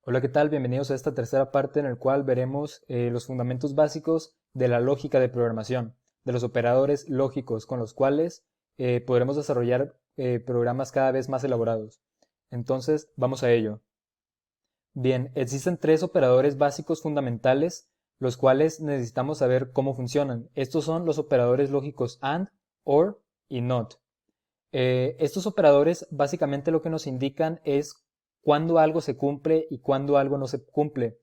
Hola, ¿qué tal? Bienvenidos a esta tercera parte en la cual veremos los fundamentos básicos de la lógica de programación, de los operadores lógicos con los cuales podremos desarrollar programas cada vez más elaborados. Entonces, vamos a ello. Bien, existen tres operadores básicos fundamentales, los cuales necesitamos saber cómo funcionan. Estos son los operadores lógicos AND, OR y NOT. Estos operadores básicamente lo que nos indican es cuándo algo se cumple y cuándo algo no se cumple.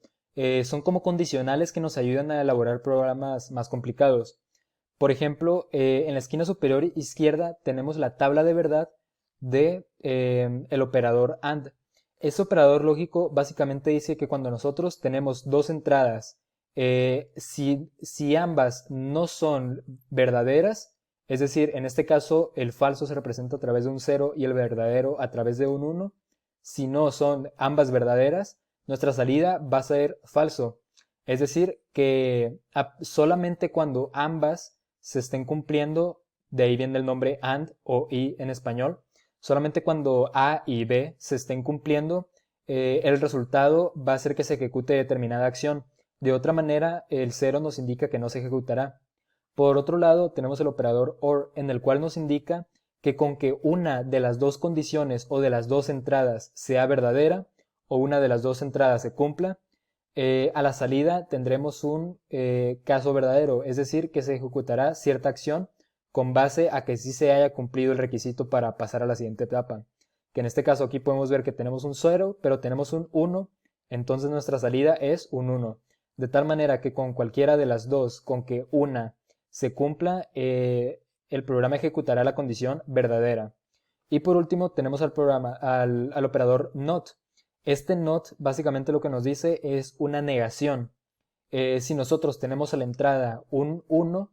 Son como condicionales que nos ayudan a elaborar programas más complicados. Por ejemplo, en la esquina superior izquierda tenemos la tabla de verdad de el operador AND. Este operador lógico básicamente dice que cuando nosotros tenemos dos entradas, si ambas no son verdaderas, es decir, en este caso el falso se representa a través de un 0 y el verdadero a través de un 1, si no son ambas verdaderas, nuestra salida va a ser falso. Es decir, que solamente cuando ambas se estén cumpliendo, de ahí viene el nombre AND o y en español, solamente cuando A y B se estén cumpliendo, el resultado va a ser que se ejecute determinada acción. De otra manera, el 0 nos indica que no se ejecutará. Por otro lado, tenemos el operador OR, en el cual nos indica que con que una de las dos condiciones o de las dos entradas sea verdadera o una de las dos entradas se cumpla, a la salida tendremos un caso verdadero, es decir, que se ejecutará cierta acción con base a que sí se haya cumplido el requisito para pasar a la siguiente etapa. Que en este caso aquí podemos ver que tenemos un 0, pero tenemos un 1, entonces nuestra salida es un 1. De tal manera que con cualquiera de las dos, con que una se cumpla, el programa ejecutará la condición verdadera. Y por último tenemos al operador NOT. Este NOT básicamente lo que nos dice es una negación. Si nosotros tenemos a la entrada un 1,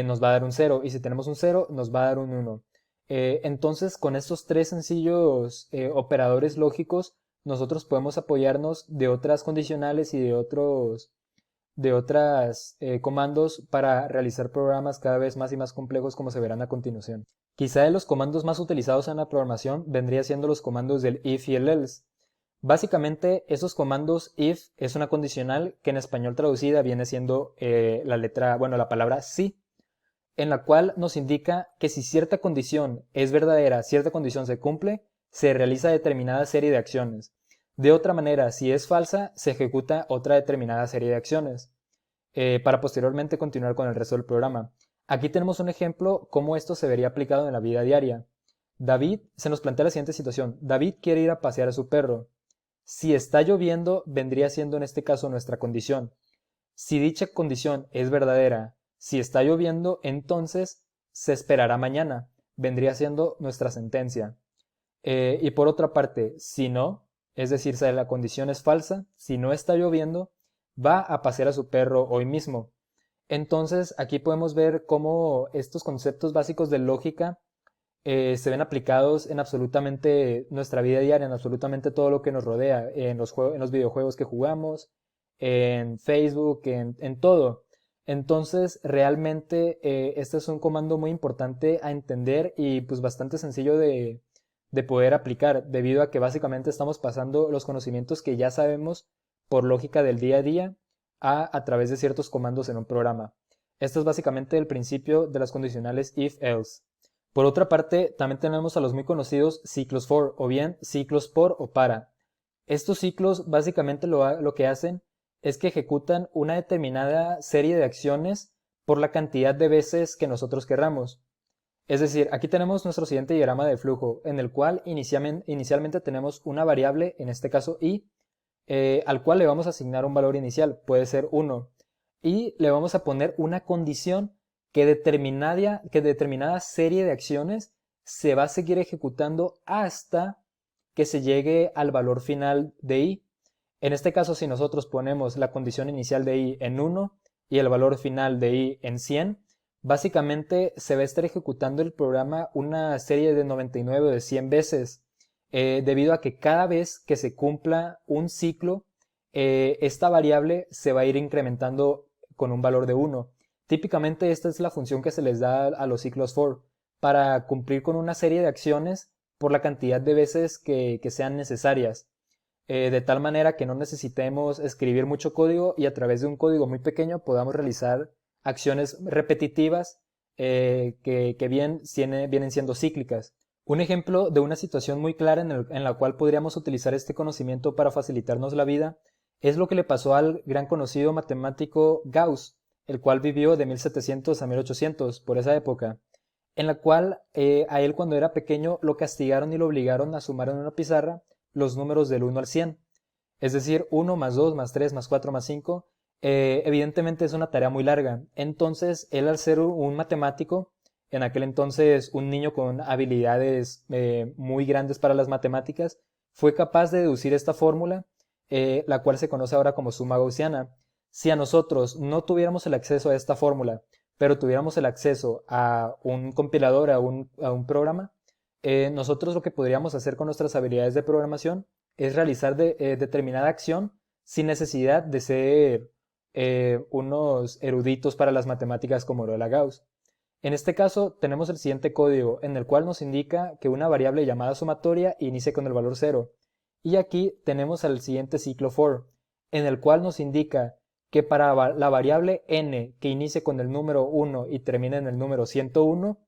nos va a dar un 0, y si tenemos un 0, nos va a dar un 1. Entonces, con estos tres sencillos operadores lógicos, nosotros podemos apoyarnos de otras condicionales y de otras comandos para realizar programas cada vez más y más complejos, como se verán a continuación. Quizá de los comandos más utilizados en la programación vendría siendo los comandos del if y el else. Básicamente, esos comandos if es una condicional que en español traducida viene siendo la palabra sí, en la cual nos indica que si cierta condición es verdadera, cierta condición se cumple, se realiza determinada serie de acciones. De otra manera, si es falsa, se ejecuta otra determinada serie de acciones, para posteriormente continuar con el resto del programa. Aquí tenemos un ejemplo cómo esto se vería aplicado en la vida diaria. Se nos plantea la siguiente situación. David quiere ir a pasear a su perro. Si está lloviendo, vendría siendo en este caso nuestra condición. Si dicha condición es verdadera, si está lloviendo, entonces se esperará mañana. Vendría siendo nuestra sentencia. Y por otra parte, si no, es decir, si la condición es falsa, si no está lloviendo, va a pasear a su perro hoy mismo. Entonces, aquí podemos ver cómo estos conceptos básicos de lógica se ven aplicados en absolutamente nuestra vida diaria, en absolutamente todo lo que nos rodea, en los videojuegos que jugamos, en Facebook, en todo. Entonces, realmente este es un comando muy importante a entender y pues bastante sencillo de poder aplicar, debido a que básicamente estamos pasando los conocimientos que ya sabemos por lógica del día a día a través de ciertos comandos en un programa. Esto es básicamente el principio de las condicionales if-else. Por otra parte, también tenemos a los muy conocidos ciclos for, o bien ciclos por o para. Estos ciclos básicamente lo que hacen es que ejecutan una determinada serie de acciones por la cantidad de veces que nosotros querramos. Es decir, aquí tenemos nuestro siguiente diagrama de flujo, en el cual inicialmente tenemos una variable, en este caso i, al cual le vamos a asignar un valor inicial, puede ser 1, y le vamos a poner una condición que determinada serie de acciones se va a seguir ejecutando hasta que se llegue al valor final de i. En este caso, si nosotros ponemos la condición inicial de i en 1 y el valor final de i en 100, básicamente se va a estar ejecutando el programa una serie de 99 o de 100 veces, debido a que cada vez que se cumpla un ciclo, esta variable se va a ir incrementando con un valor de 1. Típicamente esta es la función que se les da a los ciclos for, para cumplir con una serie de acciones por la cantidad de veces que sean necesarias. de tal manera que no necesitemos escribir mucho código y a través de un código muy pequeño podamos realizar acciones repetitivas que vienen siendo cíclicas. Un ejemplo de una situación muy clara en la cual podríamos utilizar este conocimiento para facilitarnos la vida es lo que le pasó al gran conocido matemático Gauss, el cual vivió de 1700 a 1800 por esa época, en la cual a él cuando era pequeño lo castigaron y lo obligaron a sumar en una pizarra los números del 1 al 100, es decir, 1 más 2 más 3 más 4 más 5. Evidentemente es una tarea muy larga. Entonces, él al ser un matemático, en aquel entonces un niño con habilidades muy grandes para las matemáticas, fue capaz de deducir esta fórmula, la cual se conoce ahora como suma gaussiana. Si a nosotros no tuviéramos el acceso a esta fórmula, pero tuviéramos el acceso a un compilador, a un programa, nosotros lo que podríamos hacer con nuestras habilidades de programación es realizar determinada acción sin necesidad de ser unos eruditos para las matemáticas como lo era Gauss. En este caso tenemos el siguiente código en el cual nos indica que una variable llamada sumatoria inicia con el valor 0. Y aquí tenemos el siguiente ciclo for, en el cual nos indica que para la variable n que inicie con el número 1 y termine en el número 101,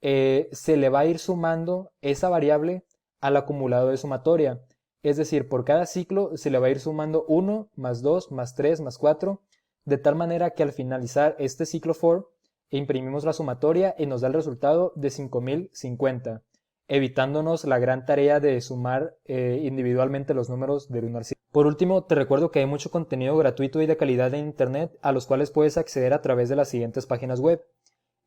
se le va a ir sumando esa variable al acumulado de sumatoria. Es decir, por cada ciclo se le va a ir sumando 1, más 2, más 3, más 4, de tal manera que al finalizar este ciclo for, imprimimos la sumatoria y nos da el resultado de 5050, evitándonos la gran tarea de sumar individualmente los números del 1 al 100. Por último, te recuerdo que hay mucho contenido gratuito y de calidad en Internet a los cuales puedes acceder a través de las siguientes páginas web.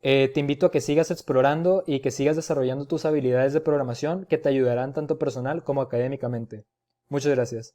Te invito a que sigas explorando y que sigas desarrollando tus habilidades de programación que te ayudarán tanto personal como académicamente. Muchas gracias.